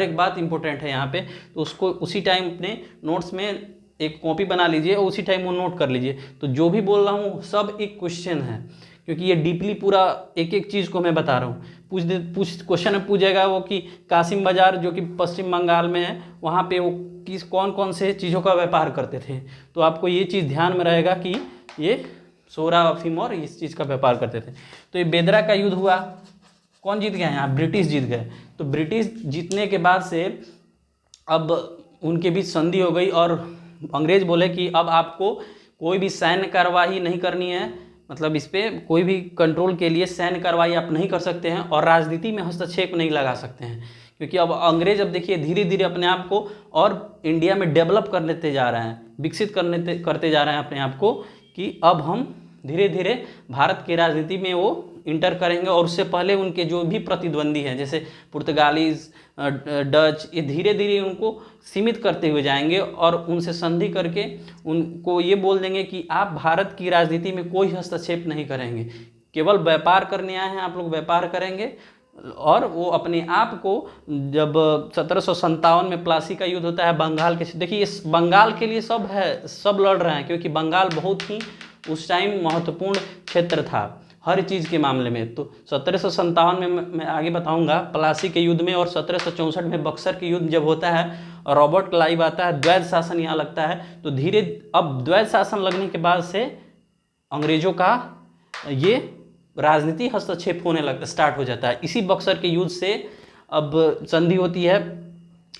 एक बात इंपॉर्टेंट है यहाँ पे, तो उसको उसी टाइम अपने नोट्स में एक कॉपी बना लीजिए और उसी टाइम वो नोट कर लीजिए। तो जो भी बोल रहा हूँ सब एक क्वेश्चन है, क्योंकि ये डीपली पूरा एक चीज़ को मैं बता रहा हूँ। क्वेश्चन में पूछेगा वो कि कासिम बाजार जो कि पश्चिम बंगाल में है, वहाँ पे वो कौन कौन से चीज़ों का व्यापार करते थे। तो आपको ये चीज़ ध्यान में रहेगा कि ये सोरा अफीम और इस चीज़ का व्यापार करते थे। तो ये बेदरा का युद्ध हुआ, कौन जीत गया यहाँ, ब्रिटिश जीत गए। तो ब्रिटिश जीतने के बाद से अब उनके बीच संधि हो गई और अंग्रेज बोले कि अब आपको कोई भी सैन्य कार्रवाई नहीं करनी है, मतलब इस पर कोई भी कंट्रोल के लिए सैन्य कार्रवाई आप नहीं कर सकते हैं और राजनीति में हस्तक्षेप नहीं लगा सकते हैं, क्योंकि अब अंग्रेज अब देखिए धीरे धीरे अपने आप को और इंडिया में डेवलप करते जा रहे हैं, विकसित करते जा रहे हैं अपने आप को, कि अब हम धीरे धीरे भारत की राजनीति में वो इंटर करेंगे। और उससे पहले उनके जो भी प्रतिद्वंदी हैं, जैसे पुर्तगालीज, डच, ये धीरे धीरे उनको सीमित करते हुए जाएंगे और उनसे संधि करके उनको ये बोल देंगे कि आप भारत की राजनीति में कोई हस्तक्षेप नहीं करेंगे, केवल व्यापार करने आए हैं, आप लोग व्यापार करेंगे। और वो अपने आप को जब 1757 में प्लासी का युद्ध होता है बंगाल के, देखिए इस बंगाल के लिए सब लड़ रहे हैं, क्योंकि बंगाल बहुत ही उस टाइम महत्वपूर्ण क्षेत्र था। हर चीज़ के मामले में। तो 1757 में मैं आगे बताऊंगा प्लासी के युद्ध में, और 1764 में बक्सर के युद्ध जब होता है और रॉबर्ट क्लाइव आता है, द्वैध शासन यहाँ लगता है। तो धीरे अब द्वैध शासन लगने के बाद से अंग्रेजों का ये राजनीति हस्तक्षेप होने स्टार्ट हो जाता है। इसी बक्सर के युद्ध से अब संधि होती है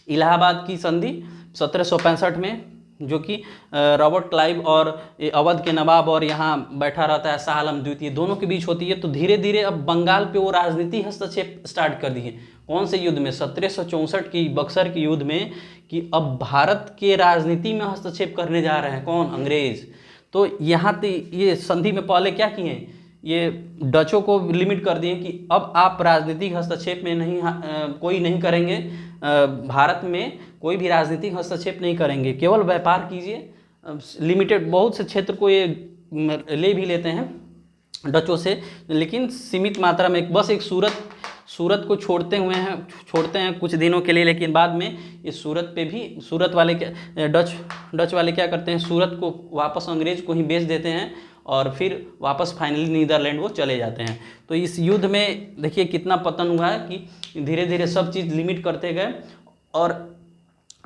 इलाहाबाद की संधि 1765 में, जो कि रॉबर्ट क्लाइव और अवध के नवाब और यहाँ बैठा रहता है शाह आलम द्वितीय, दोनों के बीच होती है। तो धीरे धीरे अब बंगाल पे वो राजनीति हस्तक्षेप स्टार्ट कर दिए। कौन से युद्ध में? 1764 की बक्सर के युद्ध में, कि अब भारत के राजनीति में हस्तक्षेप करने जा रहे हैं कौन? अंग्रेज। तो यहाँ ये संधि में पहले क्या किए, ये डचों को लिमिट कर दिए कि अब आप राजनीतिक हस्तक्षेप में नहीं कोई नहीं करेंगे, भारत में कोई भी राजनीतिक हस्तक्षेप नहीं करेंगे, केवल व्यापार कीजिए। लिमिटेड बहुत से क्षेत्र को ये ले भी लेते हैं डचों से, लेकिन सीमित मात्रा में। बस एक सूरत को छोड़ते हैं कुछ दिनों के लिए, लेकिन बाद में इस सूरत पे भी सूरत वाले डच वाले क्या करते हैं, सूरत को वापस अंग्रेज को ही बेच देते हैं और फिर वापस फाइनली नीदरलैंड वो चले जाते हैं। तो इस युद्ध में देखिए कितना पतन हुआ है कि धीरे धीरे सब चीज़ लिमिट करते गए। और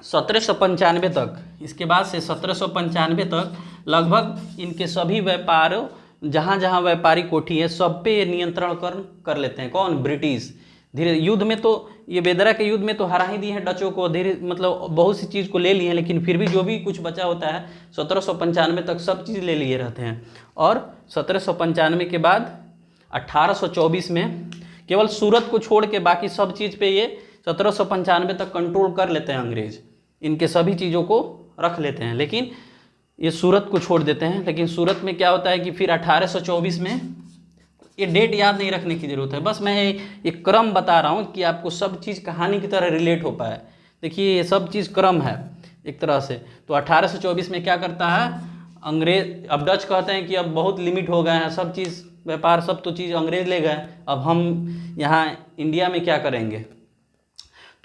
1795 तक, इसके बाद से 1795 तक लगभग इनके सभी व्यापार, जहाँ जहाँ व्यापारी कोठी है, सब पे नियंत्रण कर लेते हैं कौन? ब्रिटिश। धीरे युद्ध में तो ये बेदरा के युद्ध में तो हरा ही दिए हैं डचों को, धीरे मतलब बहुत सी चीज़ को ले लिए हैं, लेकिन फिर भी जो भी कुछ बचा होता है 1795 तक सब चीज़ ले लिए रहते हैं। और 1795 के बाद 1824 में केवल सूरत को छोड़ के बाकी सब चीज़ पे ये 1795 तक कंट्रोल कर लेते हैं अंग्रेज, इनके सभी चीज़ों को रख लेते हैं, लेकिन ये सूरत को छोड़ देते हैं। लेकिन सूरत में क्या होता है कि फिर 1824 में, ये डेट याद नहीं रखने की ज़रूरत है, बस मैं एक क्रम बता रहा हूँ कि आपको सब चीज़ कहानी की तरह रिलेट हो पाए। देखिए ये सब चीज़ क्रम है एक तरह से। तो 1824 में क्या करता है अंग्रेज, अब डच कहते हैं कि अब बहुत लिमिट हो गए हैं, सब चीज़ व्यापार सब तो चीज़ अंग्रेज ले गए, अब हम यहाँ इंडिया में क्या करेंगे।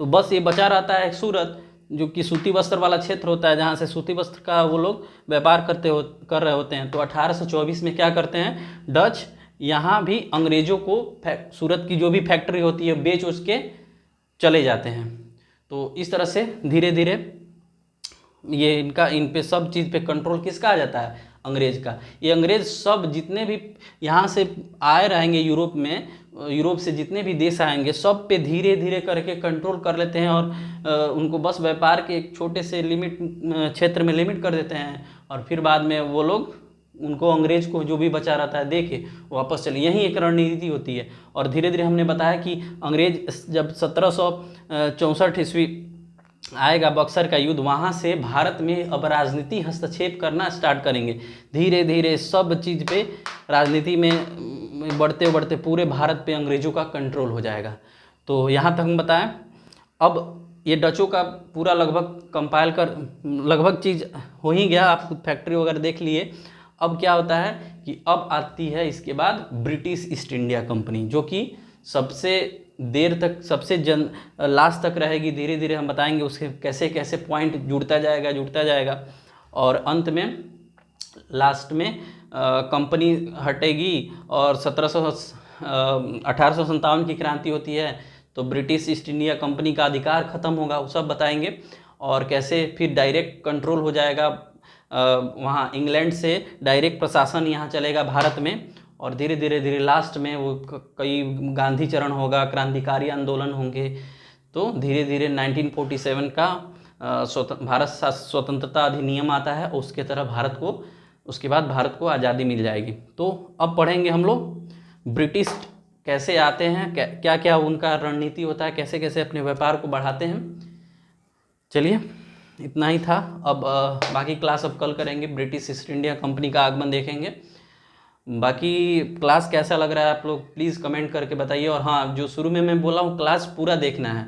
तो बस ये बचा रहता है सूरत, जो कि सूती वस्त्र वाला क्षेत्र होता है, जहाँ से सूती वस्त्र का वो लोग व्यापार कर रहे होते हैं। तो 1824 में क्या करते हैं डच, यहाँ भी अंग्रेज़ों को सूरत की जो भी फैक्ट्री होती है बेच उसके चले जाते हैं। तो इस तरह से धीरे धीरे ये इन पे सब चीज़ पे कंट्रोल किसका आ जाता है? अंग्रेज का। ये अंग्रेज सब जितने भी यहाँ से आए रहेंगे यूरोप में, यूरोप से जितने भी देश आएंगे सब पे धीरे धीरे करके कंट्रोल कर लेते हैं और उनको बस व्यापार के एक छोटे से लिमिट क्षेत्र में लिमिट कर देते हैं। और फिर बाद में वो लोग उनको अंग्रेज को जो भी बचा रहता है देके वापस चले, यही एक रणनीति होती है। और धीरे धीरे हमने बताया कि अंग्रेज जब 1764 ईस्वी आएगा बक्सर का युद्ध, वहाँ से भारत में अब राजनीति हस्तक्षेप करना स्टार्ट करेंगे। धीरे धीरे सब चीज़ पे राजनीति में बढ़ते बढ़ते पूरे भारत पे अंग्रेज़ों का कंट्रोल हो जाएगा। तो यहाँ तक हम बताएं। अब ये डचों का पूरा लगभग कंपाइल कर लगभग चीज़ हो ही गया, आप फैक्ट्री वगैरह देख लिए। अब क्या होता है कि अब आती है इसके बाद ब्रिटिश ईस्ट इंडिया कंपनी, जो कि सबसे देर तक सबसे लास्ट तक रहेगी। धीरे धीरे हम बताएंगे उसके कैसे कैसे पॉइंट जुड़ता जाएगा और अंत में लास्ट में कंपनी हटेगी और 1857 की क्रांति होती है तो ब्रिटिश ईस्ट इंडिया कंपनी का अधिकार ख़त्म होगा, वो सब बताएंगे। और कैसे फिर डायरेक्ट कंट्रोल हो जाएगा वहाँ इंग्लैंड से, डायरेक्ट प्रशासन यहाँ चलेगा भारत में। और धीरे धीरे लास्ट में वो कई गांधी चरण होगा, क्रांतिकारी आंदोलन होंगे। तो धीरे धीरे 1947 का भारत स्वतंत्रता अधिनियम आता है, उसके तरह उसके बाद भारत को आज़ादी मिल जाएगी। तो अब पढ़ेंगे हम लोग ब्रिटिश कैसे आते हैं, क्या क्या उनका रणनीति होता है, कैसे कैसे अपने व्यापार को बढ़ाते हैं। चलिए इतना ही था। अब बाकी क्लास अब कल करेंगे, ब्रिटिश ईस्ट इंडिया कंपनी का आगमन देखेंगे। बाकी क्लास कैसा लग रहा है आप लोग प्लीज़ कमेंट करके बताइए। और हाँ, जो शुरू में मैं बोला हूँ क्लास पूरा देखना है,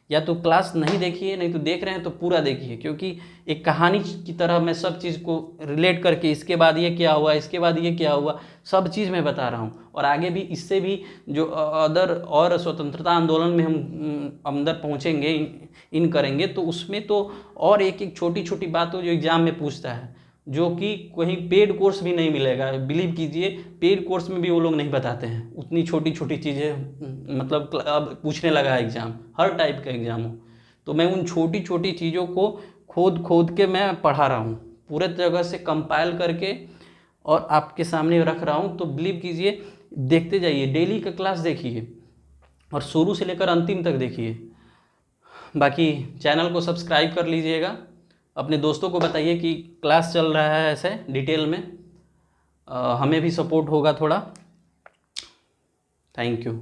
या तो क्लास नहीं देखिए, नहीं तो देख रहे हैं तो पूरा देखिए, क्योंकि एक कहानी की तरह मैं सब चीज़ को रिलेट करके इसके बाद ये क्या हुआ, इसके बाद ये क्या हुआ, सब चीज़ मैं बता रहा हूँ। और आगे भी इससे भी जो और स्वतंत्रता आंदोलन में हम अंदर पहुँचेंगे, इन करेंगे तो उसमें तो और एक एक छोटी छोटी बातों जो एग्ज़ाम में पूछता है जो कि कहीं पेड कोर्स भी नहीं मिलेगा। बिलीव कीजिए, पेड कोर्स में भी वो लोग नहीं बताते हैं उतनी छोटी छोटी चीज़ें। मतलब अब पूछने लगा है एग्ज़ाम, हर टाइप का एग्ज़ाम हो, तो मैं उन छोटी छोटी चीज़ों को खोद खोद के मैं पढ़ा रहा हूँ, पूरे जगह से कंपाइल करके और आपके सामने रख रहा हूँ। तो बिलीव कीजिए, देखते जाइए, डेली का क्लास देखिए और शुरू से लेकर अंतिम तक देखिए। बाकी चैनल को सब्सक्राइब कर लीजिएगा, अपने दोस्तों को बताइए कि क्लास चल रहा है ऐसे डिटेल में, हमें भी सपोर्ट होगा थोड़ा। Thank you.